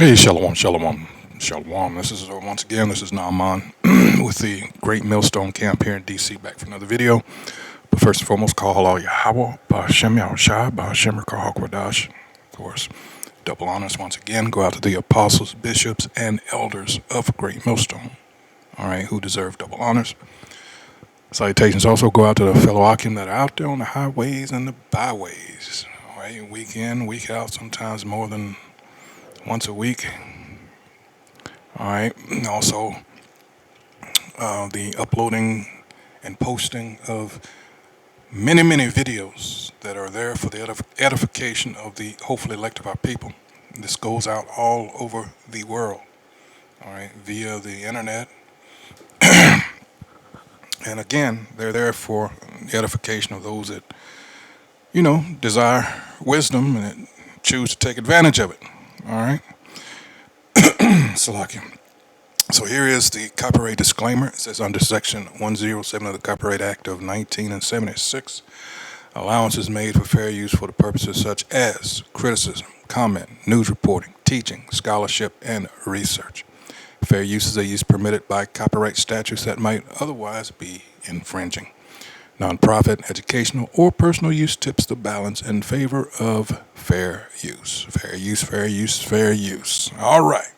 Hey, shalom, shalom, shalom. This is Naaman with the Great Millstone Camp here in DC, back for another video. But first and foremost, call halal Yahweh, Ba'Hashem Yahushua, Ba'Hashem Rekah HaKodash. Of course, double honors once again go out to the apostles, bishops, and elders of Great Millstone, all right, who deserve double honors. Salutations also go out to the fellow Akim that are out there on the highways and the byways, all right, week in, week out, sometimes more than once a week. All right. Also, the uploading and posting of many, many videos that are there for the edification of the hopefully elect of our people. This goes out all over the world, all right, via the internet. And again, they're there for the edification of those that, desire wisdom and choose to take advantage of it. All right. Salakia. So here is the copyright disclaimer. It says under Section 107 of the Copyright Act of 1976, allowance is made for fair use for the purposes such as criticism, comment, news reporting, teaching, scholarship, and research. Fair use is a use permitted by copyright statutes that might otherwise be infringing. Nonprofit, educational, or personal use tips the balance in favor of fair use. Fair use, fair use, fair use. All right.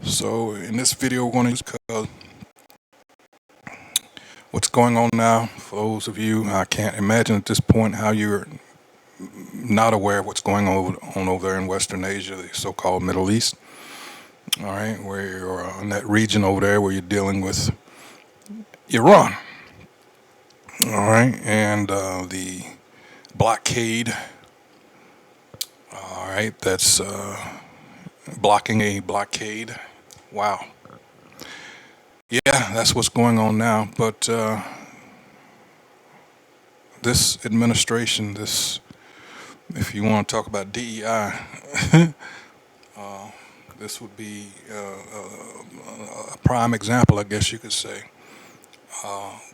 So in this video, we're going to discuss what's going on now. For those of you, I can't imagine at this point how you're not aware of what's going on over there in Western Asia, the so-called Middle East. All right, where you're in that region over there where you're dealing with Iran. All right, and the blockade. All right, that's blocking a blockade. Wow. Yeah, that's what's going on now. But this administration, if you want to talk about DEI, this would be a prime example, I guess you could say.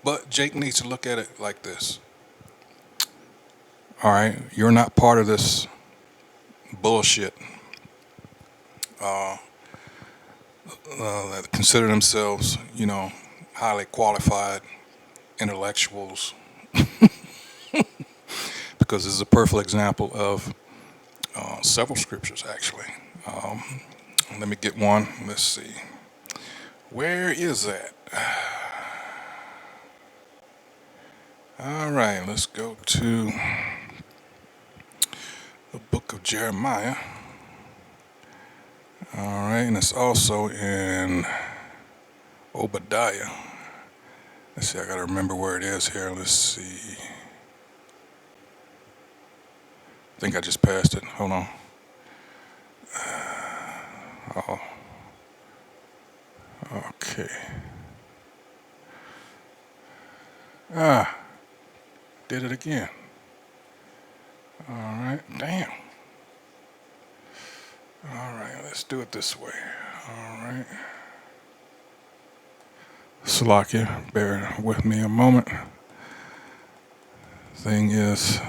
But Jake needs to look at it like this. All right, you're not part of this bullshit. That consider themselves, highly qualified intellectuals, because this is a perfect example of several scriptures, actually. Let me get one. Let's see. Where is that? All right, let's go to the book of Jeremiah. All right, and it's also in Obadiah. Let's see, I gotta remember where it is here. Let's see. I think I just passed it. Hold on. Oh. Okay. Did it again. All right, damn. All right, let's do it this way. All right. Salakia, bear with me a moment. Thing is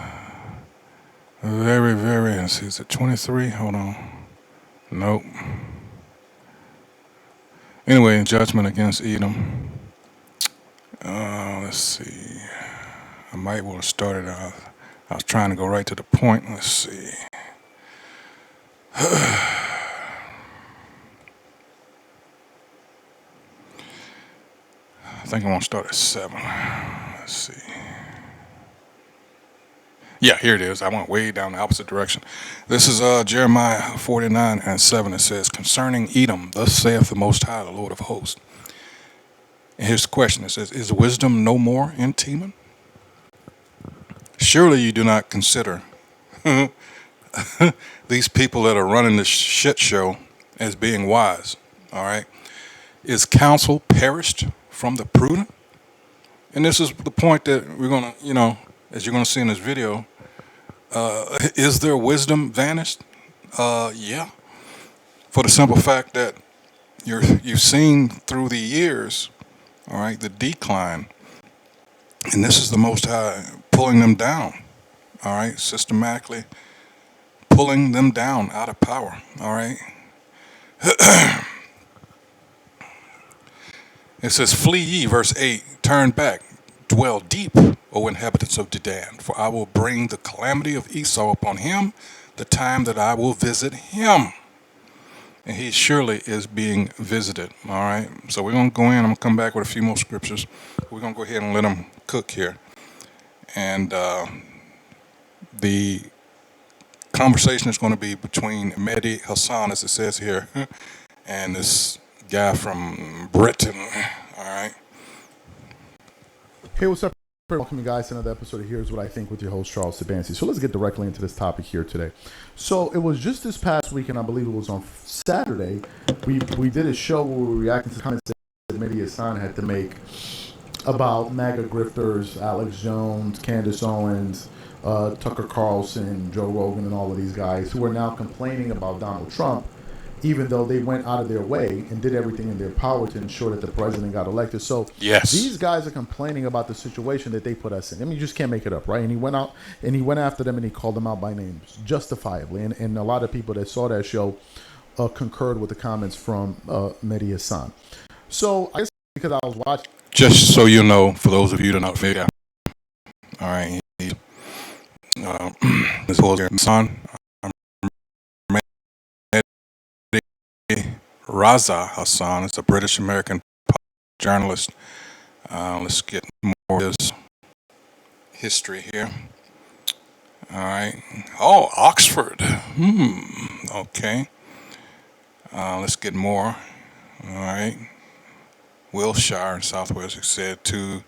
very, let's see, is it 23? Hold on. Nope. Anyway, in judgment against Edom. Let's see. I might want to start it out. I was trying to go right to the point. Let's see. I think I want to start at 7. Let's see. Yeah, here it is. I went way down the opposite direction. This is Jeremiah 49:7. It says, concerning Edom, thus saith the Most High, the Lord of hosts. And here's the question. It says, is wisdom no more in Teman? Surely you do not consider these people that are running this shit show as being wise. All right. Is counsel perished from the prudent? And this is the point that we're going to, as you're going to see in this video, is their wisdom vanished? Yeah. For the simple fact that you've seen through the years, all right, the decline. And this is the Most High pulling them down, all right, systematically pulling them down out of power. All right. It says, "Flee ye," verse 8, "turn back, dwell deep, O inhabitants of Dedan, for I will bring the calamity of Esau upon him, the time that I will visit him." And he surely is being visited. All right. So we're going to go in. I'm going to come back with a few more scriptures. We're going to go ahead and let them cook here. And the conversation is going to be between Mehdi Hasan, as it says here, and this guy from Britain. All right. Hey, what's up? Welcome you guys to another episode of Here's What I Think with your host, Charles Sabansi. So let's get directly into this topic here today. So it was just this past weekend, I believe it was on Saturday, we did a show where we were reacting to comments that Mehdi Hasan had to make about MAGA grifters, Alex Jones, Candace Owens, Tucker Carlson, Joe Rogan, and all of these guys who are now complaining about Donald Trump, even though they went out of their way and did everything in their power to ensure that the president got elected. So Yes. these guys are complaining about the situation that they put us in. I mean, you just can't make it up, right? And he went out and he went after them and he called them out by names, justifiably. And a lot of people that saw that show concurred with the comments from Mehdi Hasan. So I guess because I was watching. Just so you know, for those of you that are not familiar, all right, this was son, Raza Hassan is a British American journalist. Let's get more of his history here. All right. Oh, Oxford. Okay. Let's get more. All right. Wiltshire in Southwest, it said, to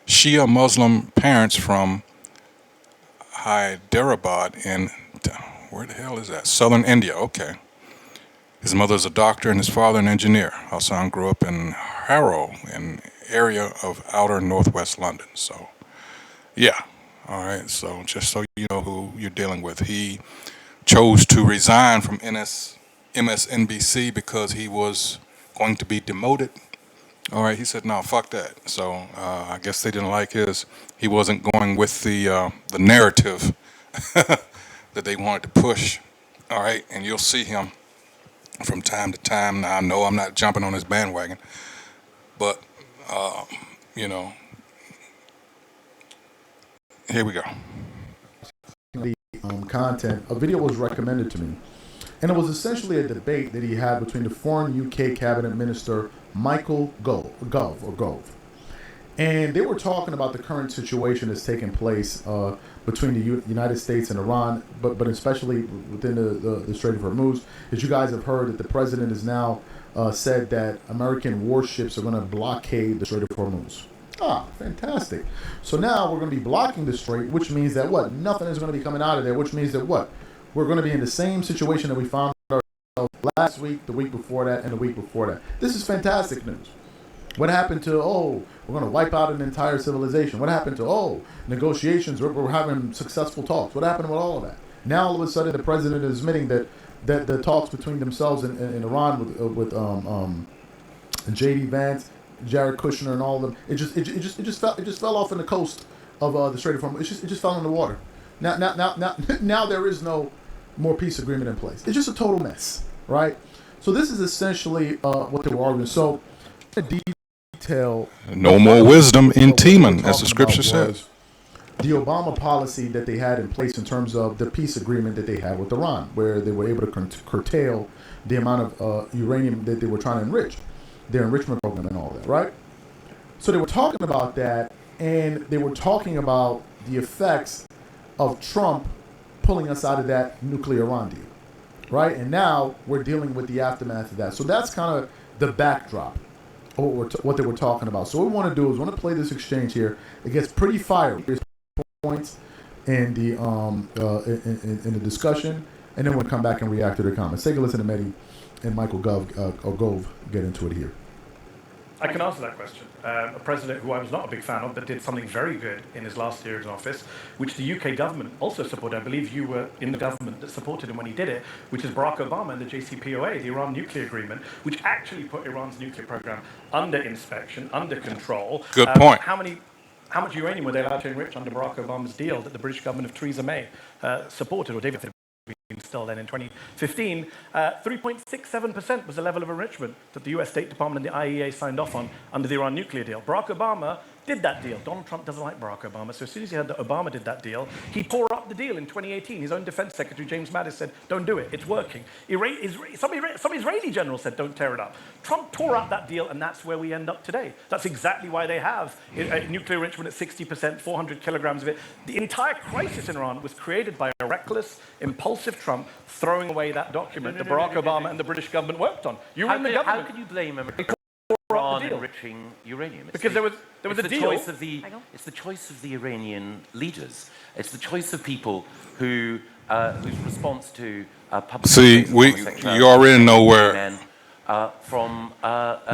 Shia Muslim parents from Hyderabad in, where the hell is that? Southern India. Okay. His mother is a doctor and his father an engineer. Hassan grew up in Harrow, an area of outer northwest London. So, yeah. All right. So just so you know who you're dealing with, he chose to resign from MSNBC because he was going to be demoted. All right. He said, "No, fuck that." So I guess they didn't like he wasn't going with the narrative that they wanted to push. All right. And you'll see him from time to time. Now, I know I'm not jumping on his bandwagon, but, here we go. The content, a video was recommended to me. And it was essentially a debate that he had between the foreign UK cabinet minister Michael Gove. And they were talking about the current situation that's taking place between the United States and Iran, but especially within the Strait of Hormuz. As you guys have heard, that the president has now said that American warships are going to blockade the Strait of Hormuz. Ah, fantastic. So now we're going to be blocking the strait, which means that what? Nothing is going to be coming out of there, which means that what? We're going to be in the same situation that we found ourselves last week, the week before that, and the week before that. This is fantastic news. What happened to, we're going to wipe out an entire civilization? What happened to, negotiations, we're having successful talks? What happened with all of that? Now all of a sudden the president is admitting that the talks between themselves in Iran with J.D. Vance, Jared Kushner, and all of them, it just fell off in the coast of the Strait of Hormuz. It just fell in the water. Now there is no more peace agreement in place. It's just a total mess, right? So this is essentially what they were arguing. So detail. No more wisdom in Teman, as the scripture says. The Obama policy that they had in place in terms of the peace agreement that they had with Iran, where they were able to curtail the amount of uranium that they were trying to enrich, their enrichment program and all that, right? So they were talking about that, and they were talking about the effects of Trump pulling us out of that nuclear Iran deal, right? And now we're dealing with the aftermath of that. So that's kind of the backdrop of what they were talking about. So what we want to do is we want to play this exchange here. It gets pretty fiery. There's points in the discussion, and then we'll come back and react to their comments. Take a listen to Mehdi and Michael Gove get into it here. I can answer that question. A president who I was not a big fan of, but did something very good in his last year in office, which the UK government also supported. I believe you were in the government that supported him when he did it, which is Barack Obama and the JCPOA, the Iran nuclear agreement, which actually put Iran's nuclear program under inspection, under control. Good point. How much uranium were they allowed to enrich under Barack Obama's deal that the British government of Theresa May supported, or David still then in 2015, 3.67% was the level of enrichment that the US State Department and the IEA signed off on under the Iran nuclear deal. Barack Obama did that deal. Donald Trump doesn't like Barack Obama, so as soon as he heard that Obama did that deal, he tore up the deal in 2018. His own defense secretary, James Mattis, said, don't do it, it's working. Some Israeli general said, don't tear it up. Trump tore up that deal, and that's where we end up today. That's exactly why they have nuclear enrichment at 60%, 400 kilograms of it. The entire crisis in Iran was created by a reckless, impulsive Trump throwing away that document that Barack Obama and the British government worked on. You were in the government. How could you blame Iran enriching uranium? Because there was a deal. It's the choice of the Iranian leaders. It's the choice of people whose response to public. See, you already know where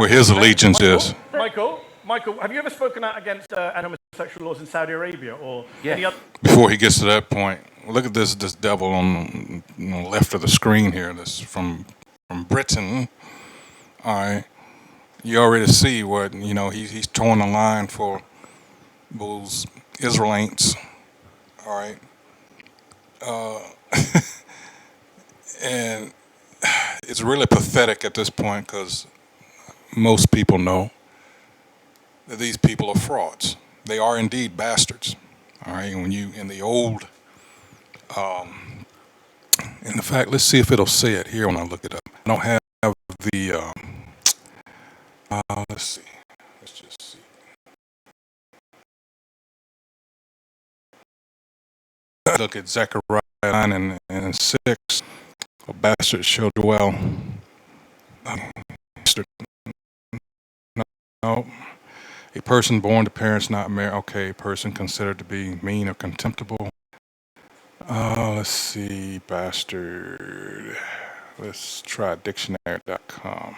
his allegiance is. Michael, have you ever spoken out against homosexual laws in Saudi Arabia or any other? Before he gets to that point, look at this devil on the left of the screen here. This from Britain. All right. You already see what, he's towing the line for those Israelites, all right? And it's really pathetic at this point because most people know that these people are frauds. They are indeed bastards, all right? When you, in the old, in fact, let's see if it'll say it here when I look it up. I don't have the, let's see. Let's just see. Look at Zechariah 9 and 6. A bastard shall dwell. No. A person born to parents not married. Okay, a person considered to be mean or contemptible. Let's see, bastard. Let's try dictionary.com.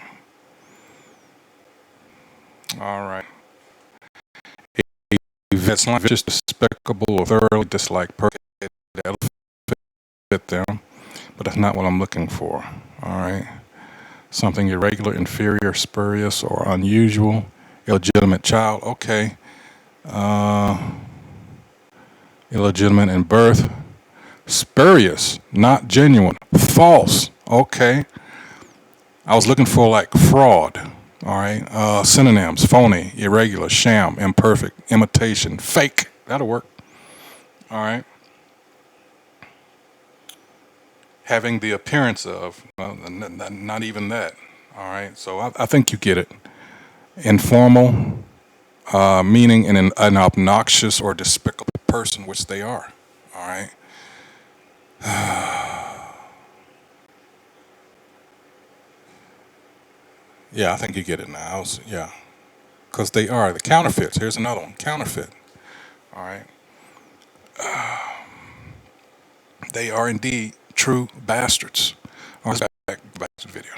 All right. That's not just despicable or thoroughly disliked person. That'll fit them, but that's not what I'm looking for. All right. Something irregular, inferior, spurious, or unusual. Illegitimate child. Okay. Illegitimate in birth. Spurious, not genuine. False. Okay. I was looking for like fraud. All right. Synonyms: phony, irregular, sham, imperfect, imitation, fake. That'll work. All right. Having the appearance of, not even that. All right. So I think you get it. Informal, meaning an obnoxious or despicable person, which they are. All right. Yeah, I think you get it now. Yeah. Because they are the counterfeits. Here's another one. Counterfeit. All right. They are indeed true bastards. All right, back to the video.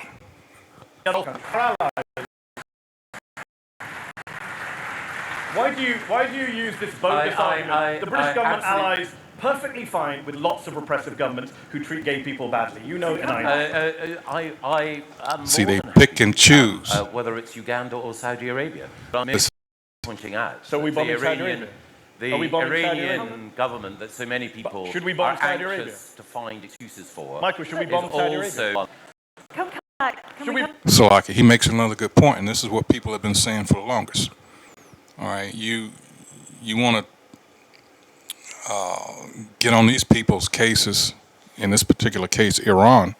Why do you use this bogus argument? The British government allies perfectly fine with lots of repressive governments who treat gay people badly. You know, and I am see, they pick and choose. Whether it's Uganda or Saudi Arabia. But I'm pointing out. So we bomb Saudi Arabia? The Iranian government that so many people are anxious to find excuses for. Michael, should we bomb Saudi Arabia? So, like, he makes another good point, and this is what people have been saying for the longest. All right, you want to get on these people's cases, in this particular case, Iran,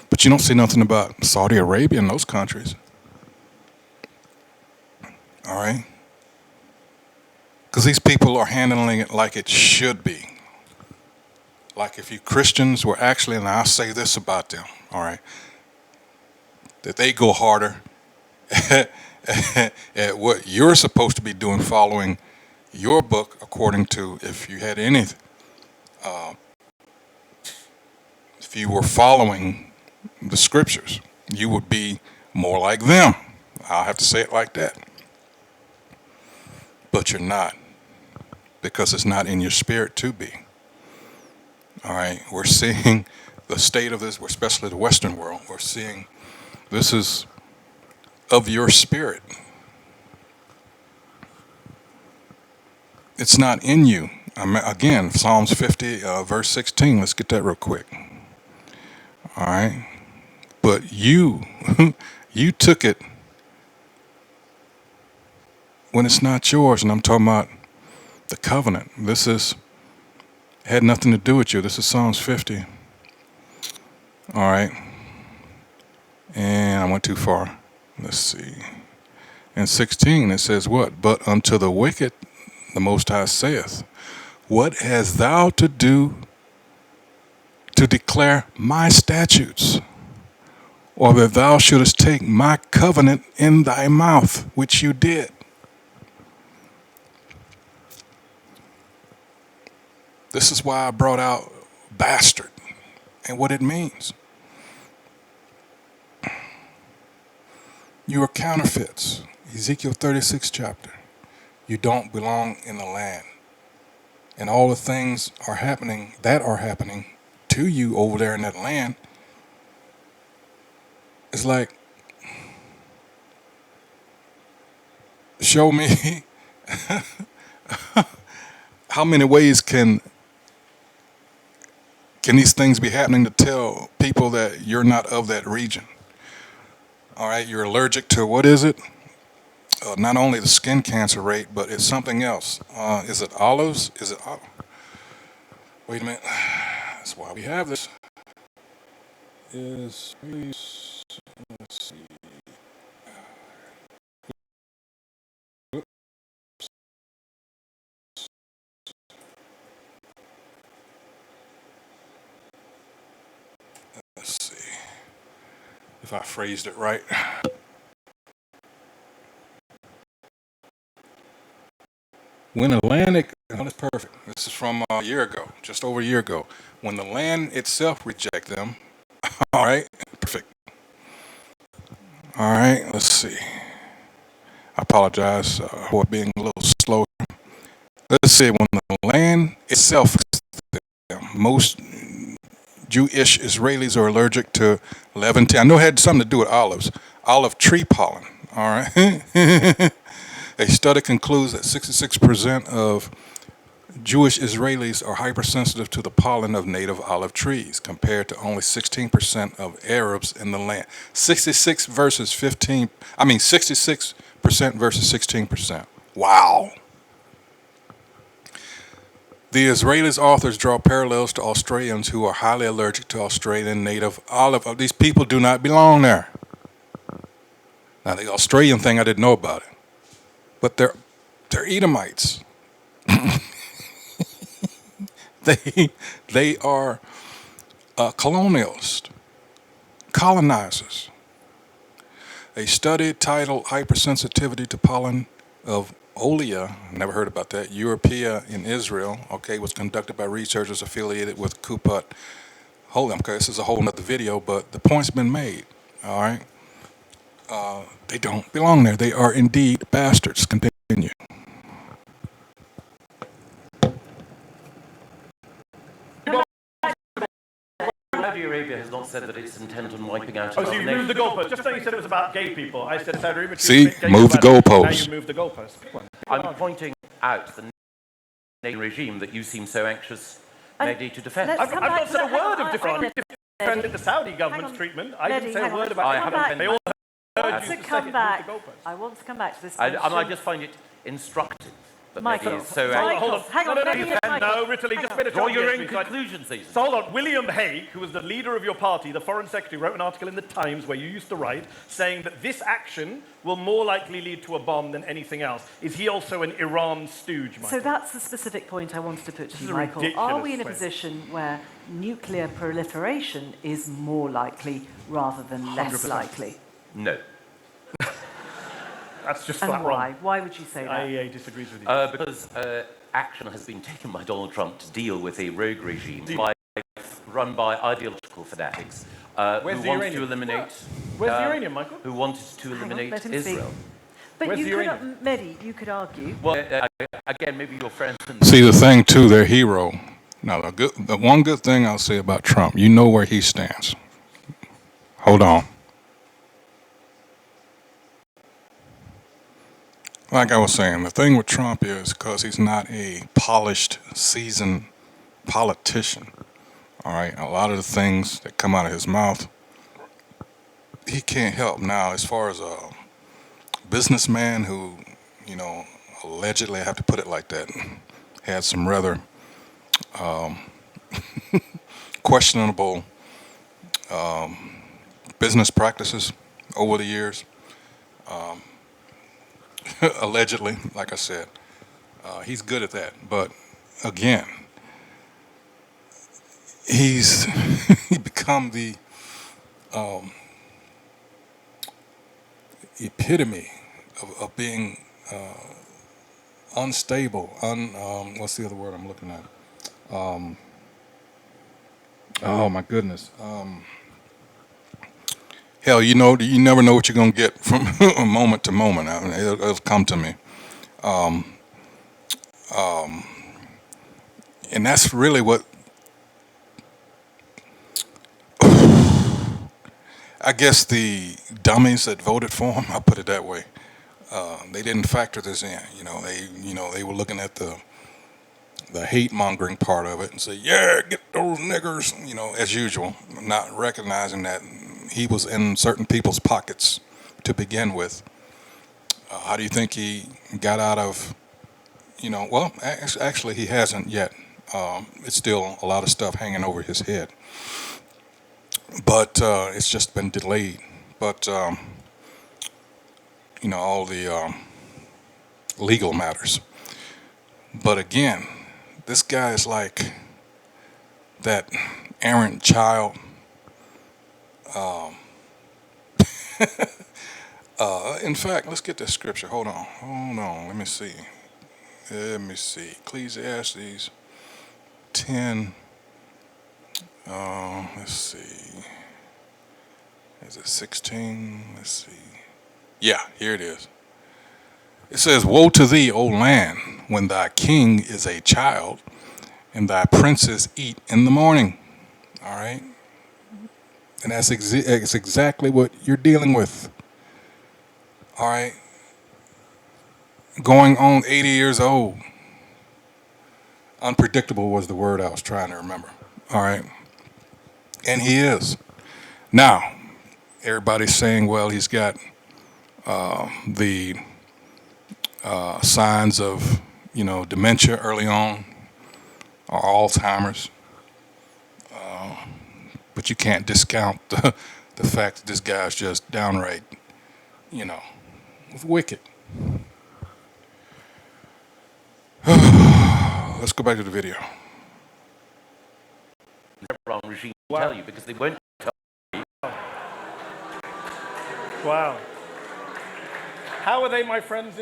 but you don't see nothing about Saudi Arabia and those countries. All right? Because these people are handling it like it should be. Like if you Christians were actually, and I'll say this about them, all right, that they go harder at what you're supposed to be doing, following your book, according to, if you had anything, if you were following the scriptures, you would be more like them. I'll have to say it like that. But you're not, because it's not in your spirit to be. All right, we're seeing the state of this, especially the Western world, we're seeing this is of your spirit. It's not in you. Again, Psalms 50, verse 16. Let's get that real quick. All right. But you, you took it when it's not yours. And I'm talking about the covenant. This is had nothing to do with you. This is Psalms 50. All right. And I went too far. Let's see. In 16 it says what? But unto the wicked the Most High saith, what hast thou to do to declare my statutes? Or that thou shouldest take my covenant in thy mouth, which you did. This is why I brought out bastard and what it means. You are counterfeits. Ezekiel 36 chapter. You don't belong in the land. And all the things are happening to you over there in that land. It's like, show me how many ways can these things be happening to tell people that you're not of that region? All right, you're allergic to, what is it? Not only the skin cancer rate, but it's something else. Is it olives? Is it? Wait a minute. That's why we have this. Let's see. Let's see if I phrased it right. When Atlantic, oh, that's perfect. This is from a year ago, just over a year ago. When the land itself reject them, all right, perfect. All right, let's see. I apologize for being a little slow. Let's see, when the land itself, most Jewish Israelis are allergic to leaven. I know it had something to do with olives, olive tree pollen. All right. A study concludes that 66% of Jewish Israelis are hypersensitive to the pollen of native olive trees, compared to only 16% of Arabs in the land. 66% versus 16%. Wow. The Israelis authors draw parallels to Australians who are highly allergic to Australian native olive. These people do not belong there. Now, the Australian thing, I didn't know about it. But they're Edomites. They are colonialists, colonizers. A study titled Hypersensitivity to Pollen of Olea, never heard about that, Europea in Israel, okay, was conducted by researchers affiliated with Kuput. Hold on, okay, this is a whole nother video, but the point's been made, all right? They don't belong there. They are indeed bastards. Continue. Saudi Arabia has not said that it's intent on wiping out. Oh, so you moved the goalpost. Just though you said it was about gay people, I said Saudi Arabia. See, move the goalpost. Now you moved the goalpost. I'm pointing out the regime that you seem so anxious, Mehdi, to defend. I've not said a word of defending the Saudi government's treatment. I didn't say a word about it. They all heard you come back. I want to come back to this question. I just find it instructive. That Michael, Mehdi is so hang on. No, Ritterly, just finish. Draw your own conclusions, please. So hold on. William Hague, who was the leader of your party, the foreign secretary, wrote an article in the Times where you used to write, saying that this action will more likely lead to a bomb than anything else. Is he also an Iran stooge, Michael? So that's the specific point I wanted to put to you, Michael. Are we in a position where nuclear proliferation is more likely rather than less 100%. likely? No. That's just And flat why? wrong. Why would you say that? IEA disagrees with you. Because action has been taken by Donald Trump to deal with a rogue regime run by ideological fanatics who wanted to eliminate. Where's the uranium, Michael? Who wanted to eliminate let him speak. Israel. But Where's you the could, uranium? Mehdi, you could argue. Well, again, maybe your friends. See, the thing too, their hero. Now, the one good thing I'll say about Trump, you know where he stands. Hold on. Like I was saying, the thing with Trump is because he's not a polished, seasoned politician. All right, a lot of the things that come out of his mouth, he can't help. Now, as far as a businessman who, you know, allegedly, I have to put it like that, had some rather questionable business practices over the years, allegedly, like I said, he's good at that. But again, he's he become the epitome of being unstable. What's the other word I'm looking at? Oh my goodness. Hell, you know, you never know what you're gonna get from moment to moment. I mean, it'll come to me, and that's really what I guess the dummies that voted for him. I put it that way. They didn't factor this in. They were looking at the hate mongering part of it and say, yeah, get those niggers, as usual, not recognizing that he was in certain people's pockets to begin with. How do you think he got out of, well, actually, he hasn't yet. It's still a lot of stuff hanging over his head, but it's just been delayed. But, all the legal matters. But again, this guy is like that errant child. In fact, let's get this scripture. Hold on. Let me see. Ecclesiastes 10. Let's see. Is it 16? Let's see. Yeah, here it is. It says, woe to thee, O land, when thy king is a child, and thy princes eat in the morning. All right? And that's exactly what you're dealing with. All right? Going on 80 years old. Unpredictable was the word I was trying to remember. All right? And he is. Now, everybody's saying, well, he's got the signs of, dementia early on, or Alzheimer's. But you can't discount the fact that this guy's just downright, wicked. Let's go back to the video. Wrong regime tell you because they won't tell you. Wow. How are they my friends,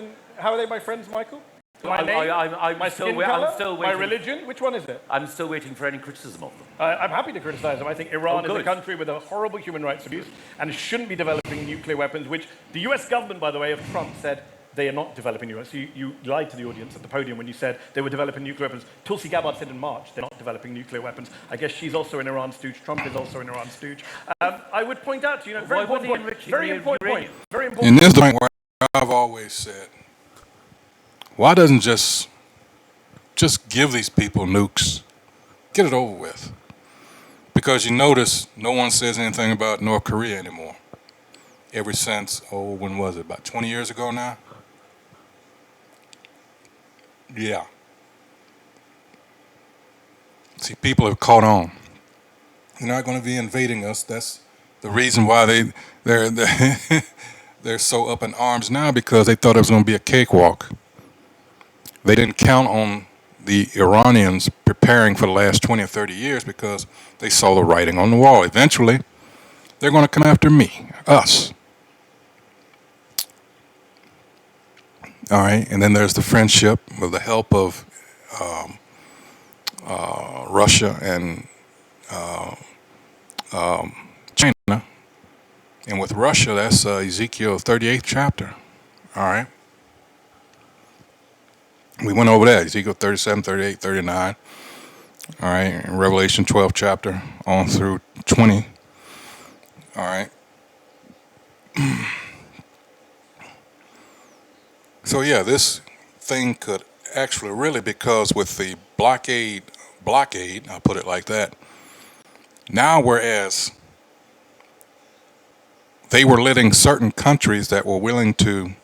Michael? My name, my skin color, my religion? Which one is it? I'm still waiting for any criticism of them. I'm happy to criticize them. I think Iran is a country with a horrible human rights abuse and shouldn't be developing nuclear weapons, which the US government, by the way, of Trump said they are not developing nuclear weapons. You lied to the audience at the podium when you said they were developing nuclear weapons. Tulsi Gabbard said in March they're not developing nuclear weapons. I guess she's also an Iran stooge. Trump is also an Iran stooge. I would point out to you, very important point. Very important point. Very important. In this point where I've always said, why doesn't just give these people nukes, get it over with? Because you notice no one says anything about North Korea anymore. Ever since, when was it? About 20 years ago now? Yeah. See, people have caught on. They're not going to be invading us. That's the reason why they're so up in arms now, because they thought it was going to be a cakewalk. They didn't count on the Iranians preparing for the last 20 or 30 years because they saw the writing on the wall. Eventually, they're going to come after us. All right, and then there's the friendship with the help of Russia and China. And with Russia, that's Ezekiel 38th chapter. All right. We went over that, Ezekiel 37, 38, 39. All right, and Revelation 12 chapter on through 20. All right. So yeah, this thing could actually really, because with the blockade, I'll put it like that, Now, whereas they were letting certain countries that were willing to,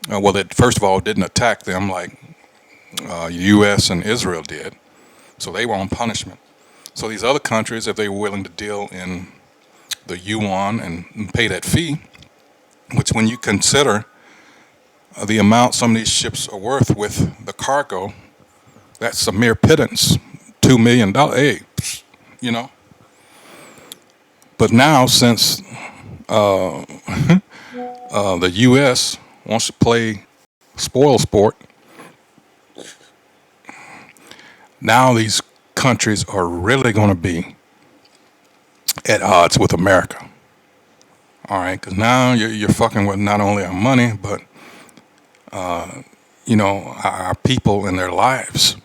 well, that first of all didn't attack them like U.S. and Israel did, so they were on punishment. So these other countries, if they were willing to deal in the yuan and pay that fee, which when you consider the amount some of these ships are worth with the cargo, that's a mere pittance, $2 million, hey, you know. But now, since the U.S. wants to play spoil sport, now these countries are really going to be at odds with America. All right, because now you're fucking with not only our money, but our people and their lives.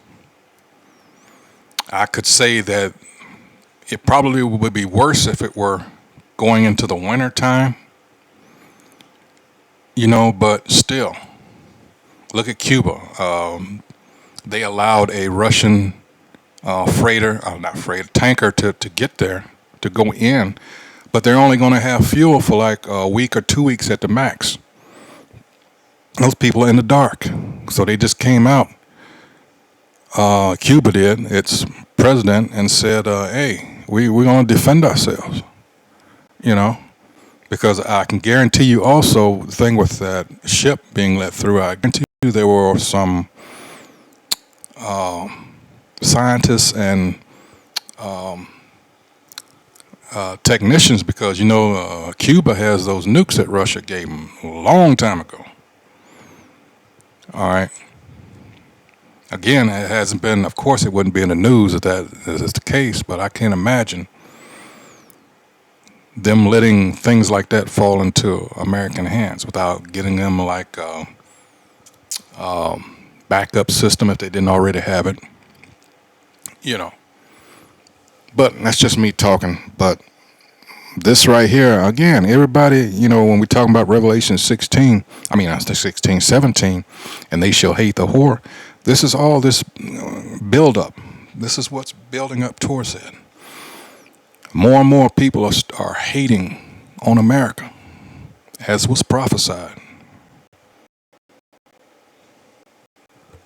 I could say that it probably would be worse if it were going into the winter time, but still, look at Cuba. They allowed a Russian tanker to get there, to go in, but they're only going to have fuel for like a week or 2 weeks at the max. Those people are in the dark. So they just came out, Cuba did, its president, and said, hey, we're going to defend ourselves, because I can guarantee you also, the thing with that ship being let through, I guarantee you there were some scientists and technicians, because, Cuba has those nukes that Russia gave them a long time ago. All right. Again, it hasn't been, of course, it wouldn't be in the news if that is the case, but I can't imagine them letting things like that fall into American hands without getting them like backup system if they didn't already have it. But that's just me talking. But this right here, again, everybody, when we're talking about Revelation 16, 17, and they shall hate the whore, this is all this build up. This is what's building up towards it. More and more people are hating on America, as was prophesied.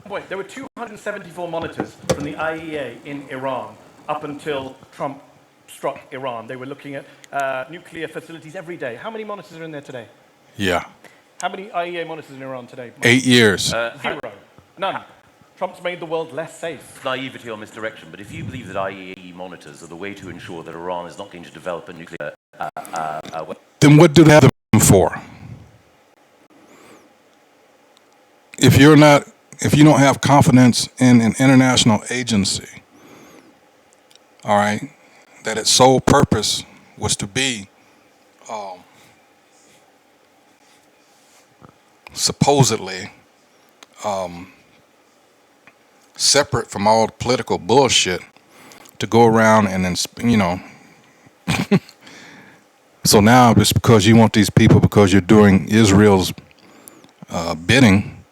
Wait, there were 274 monitors from the IEA in Iran up until Trump struck Iran. They were looking at nuclear facilities every day. How many monitors are in there today? Yeah. How many IEA monitors in Iran today? 8 years. Zero. None. Trump's made the world less safe. Naivety or misdirection, but if you believe that IEA monitors are the way to ensure that Iran is not going to develop a nuclear weapon, then what do they have them for? If you don't have confidence in an international agency, all right, that its sole purpose was to be supposedly separate from all the political bullshit, to go around and then, so now just because you want these people, because you're doing Israel's bidding,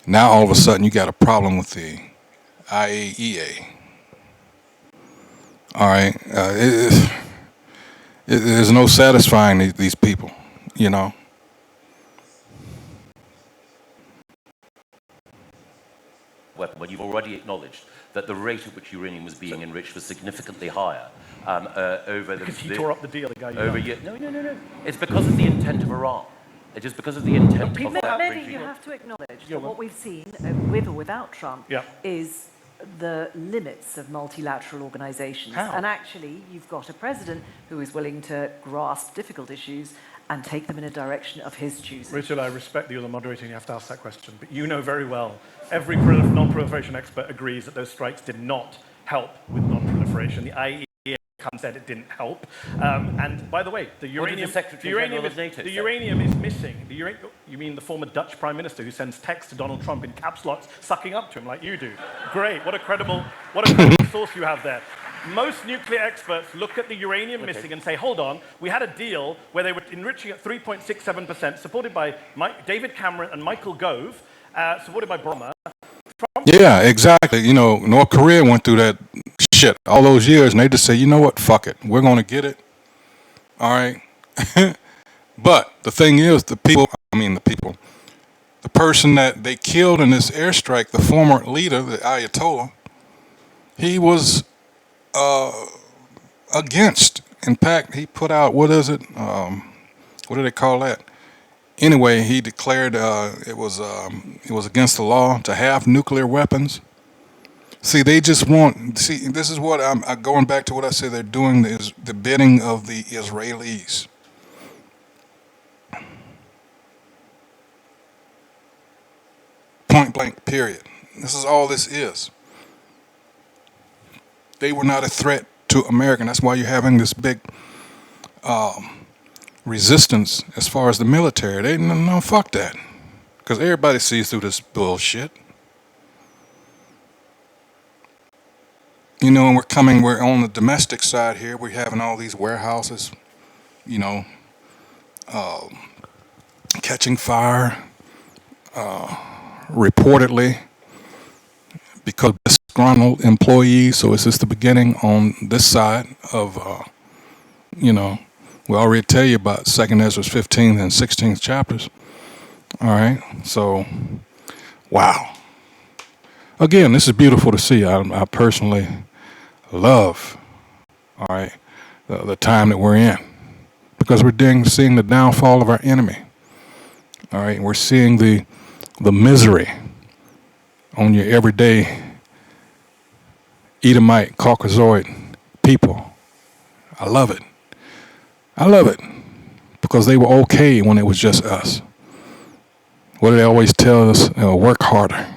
now all of a sudden you got a problem with the IAEA. All right, there's no satisfying these people, weapon, when you've already acknowledged that the rate at which uranium was being enriched was significantly higher over the... Because he tore up the deal, the guy you over years. No. It's because of the intent of Iran. It is because of the intent of that Mehdi, regime. you have to acknowledge that what we've seen, with or without Trump, is the limits of multilateral organizations. How? And actually, you've got a president who is willing to grasp difficult issues and take them in a direction of his choosing. Rachel, I respect that you're the moderator and you have to ask that question, but you know very well, every non-proliferation expert agrees that those strikes did not help with non-proliferation. The IAEA said it didn't help. And by the way, the uranium is missing. You mean the former Dutch Prime Minister who sends texts to Donald Trump in caps locks, sucking up to him like you do? Great, what a credible source you have there. Most nuclear experts look at the uranium missing and say, hold on, we had a deal where they were enriching at 3.67%, supported by David Cameron and Michael Gove, supported by Brommer. Yeah, exactly. North Korea went through that shit all those years, and they just say, you know what, fuck it, we're going to get it. All right. But the thing is, the person that they killed in this airstrike, the former leader, the Ayatollah, he was against. In fact, he put out, what is it? What do they call that? Anyway, he declared it was against the law to have nuclear weapons. See, they just want. See, this is what I'm going back to what I said. They're doing is the bidding of the Israelis. Point blank. Period. This is all this is. They were not a threat to America. That's why you're having this big resistance as far as the military. They no fuck that, because everybody sees through this bullshit. You know, and we're on the domestic side here. We're having all these warehouses, you know, catching fire, reportedly, because of disgruntled employees. So it's just the beginning on this side of, you know, we already tell you about 2nd Ezra's 15th and 16th chapters. All right, so, wow. Again, this is beautiful to see. I personally love, all right, the time that we're in, because we're seeing the downfall of our enemy. All right, we're seeing the misery on your everyday Edomite, Caucasoid people. I love it. I love it, because they were okay when it was just us. What do they always tell us? Work harder.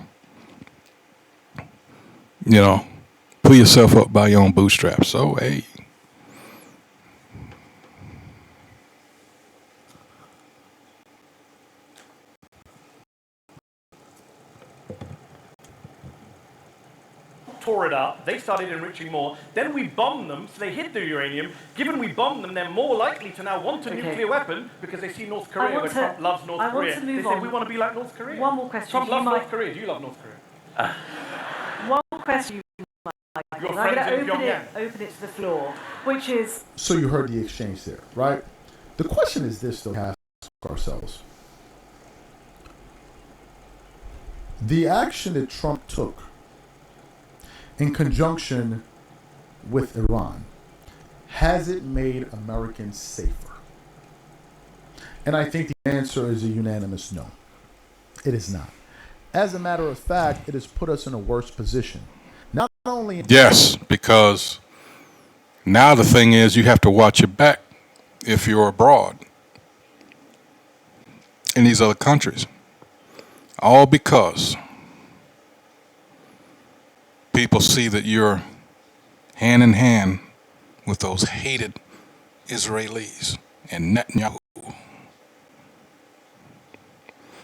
You know, pull yourself up by your own bootstraps. So, hey. Tore it up, they started enriching more, then we bombed them, so they hid the uranium. Given we bombed them, they're more likely to now want a nuclear weapon, because they see North Korea, where Trump loves North Korea. They say, we want to be like North Korea. One more question. Trump loves North Korea. Do you love North Korea? One question. I'm going to open it to the floor, which is... So you heard the exchange there, right? The question is this, though, we have to ask ourselves. The action that Trump took in conjunction with Iran, has it made Americans safer? And I think the answer is a unanimous no. It is not. As a matter of fact, it has put us in a worse position. Not only... Yes, because now the thing is, you have to watch your back if you're abroad in these other countries. All because people see that you're hand in hand with those hated Israelis and Netanyahu.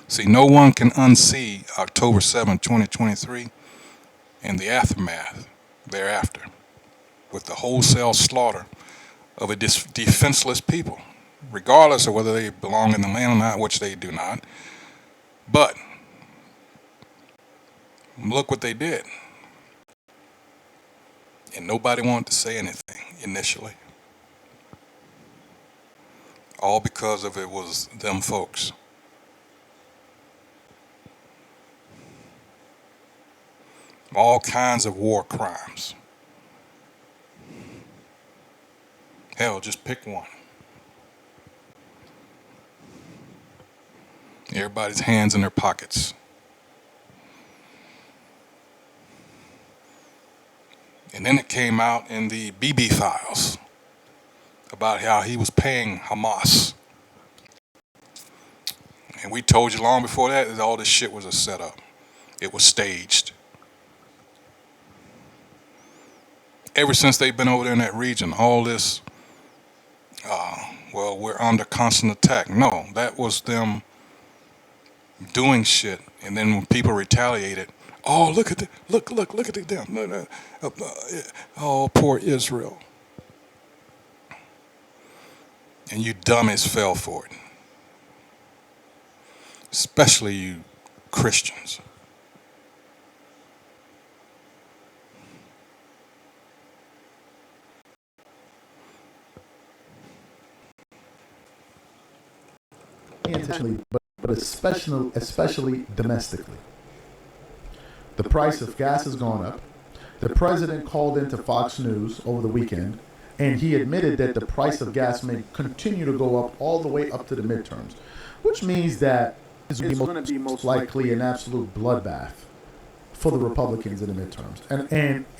See, no one can unsee October 7, 2023 and the aftermath thereafter, with the wholesale slaughter of a defenseless people, regardless of whether they belong in the land or not, which they do not. But look what they did. And nobody wanted to say anything initially. All because of it was them folks. All kinds of war crimes. Hell, just pick one. Everybody's hands in their pockets. And then it came out in the BB files about how he was paying Hamas. And we told you long before that all this shit was a setup. It was staged. Ever since they've been over there in that region, all this, well, we're under constant attack. No, that was them doing shit. And then when people retaliated, oh, look at them. Oh, poor Israel. And you dummies fell for it. Especially you Christians. internationally, but especially domestically. The price of gas has gone up. The president called into Fox News over the weekend, and he admitted that the price of gas may continue to go up all the way up to the midterms, which means that it's going to be most likely an absolute bloodbath for the Republicans in the midterms.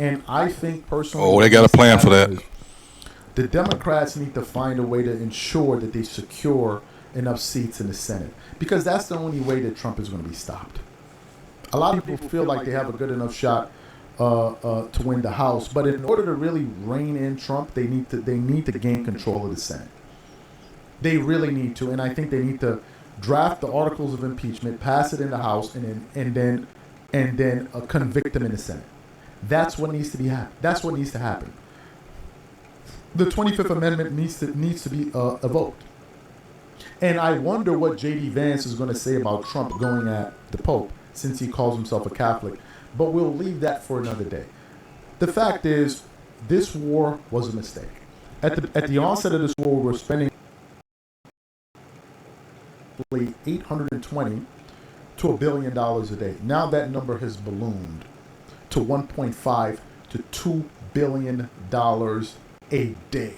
And I think personally, Oh, they got a plan for that. The Democrats need to find a way to ensure that they secure enough seats in the Senate, because that's the only way that Trump is going to be stopped. A lot of people feel like they have a good enough shot to win the House, but in order to really rein in Trump, they need to gain control of the Senate. They really need to, and I think they need to draft the articles of impeachment, pass it in the House, and then convict them in the Senate. That's what needs to be happen. That's what needs to happen. The 25th Amendment needs to be evoked. And I wonder what J.D. Vance is going to say about Trump going at the Pope, since he calls himself a Catholic. But we'll leave that for another day. The fact is, this war was a mistake. At the onset of this war, we were spending $820 to $1 billion a day. Now that number has ballooned to $1.5 to $2 billion a day.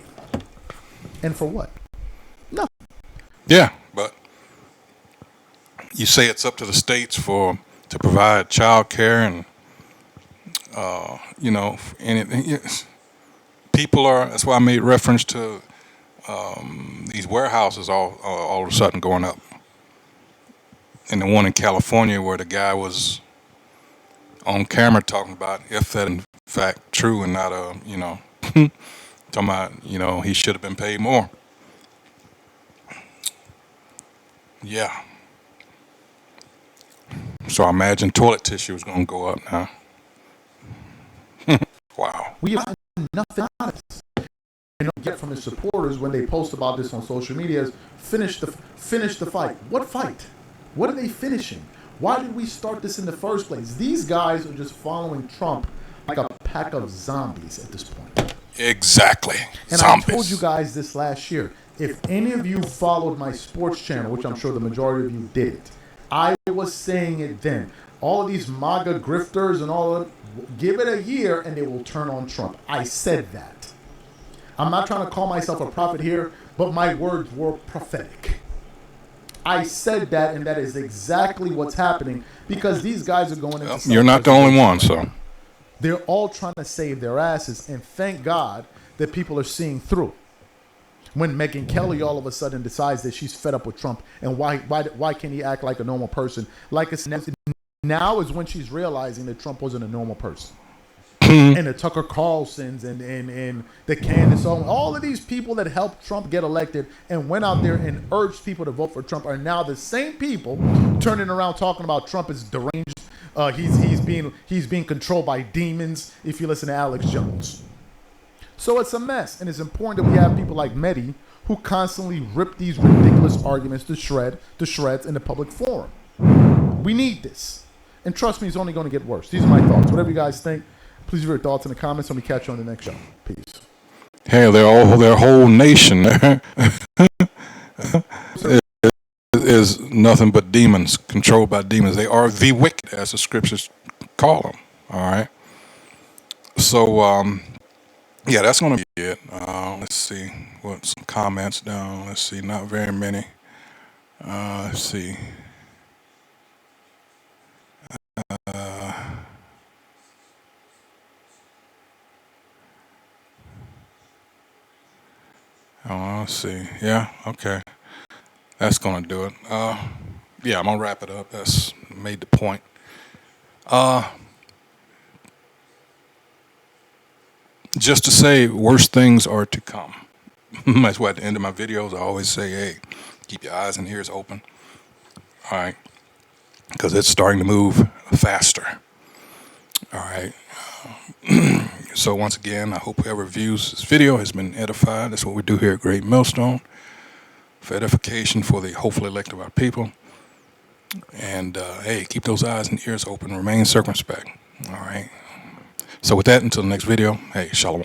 And for what? Nothing. Yeah, but you say it's up to the states to provide child care and anything. People are. That's why I made reference to these warehouses all of a sudden going up. And the one in California where the guy was on camera talking about if that in fact true and not talking about he should have been paid more. Yeah. So I imagine toilet tissue is going to go up now. Wow. We have nothing out of this. And what get from his supporters when they post about this on social media is finish the fight. What fight? What are they finishing? Why did we start this in the first place? These guys are just following Trump like a pack of zombies at this point. Exactly. And Zombies. I told you guys this last year. If any of you followed my sports channel, which I'm sure the majority of you didn't, I was saying it then. All of these MAGA grifters and all of give it a year and they will turn on Trump. I said that. I'm not trying to call myself a prophet here, but my words were prophetic. I said that, and that is exactly what's happening, because these guys are going into... You're not the only one, so... They're all trying to save their asses, and thank God that people are seeing through. When Megyn Kelly all of a sudden decides that she's fed up with Trump, and why can't he act like a normal person? Like it's now is when she's realizing that Trump wasn't a normal person. And the Tucker Carlsons and the Candace Owens, all of these people that helped Trump get elected and went out there and urged people to vote for Trump are now the same people turning around talking about Trump is deranged. He's being controlled by demons, if you listen to Alex Jones. So it's a mess, and it's important that we have people like Mehdi who constantly rip these ridiculous arguments to shreds in the public forum. We need this. And trust me, it's only going to get worse. These are my thoughts. Whatever you guys think, please leave your thoughts in the comments, and we catch you on the next show. Peace. Hey, their whole nation is nothing but demons, controlled by demons. They are the wicked, as the scriptures call them. All right. So, yeah, that's going to be it. Let's see what some comments down. Let's see, not very many. Let's see. Let's see. Yeah, okay. That's going to do it. Yeah, I'm going to wrap it up. That's made the point. Just to say, worse things are to come. That's why at the end of my videos, I always say, hey, keep your eyes and ears open. All right. Because it's starting to move faster. All right. So once again, I hope whoever views this video has been edified. That's what we do here at Great Millstone, for edification for the hopefully elect of our people. And hey, keep those eyes and ears open. Remain circumspect. All right. So with that, until the next video, hey, shalom.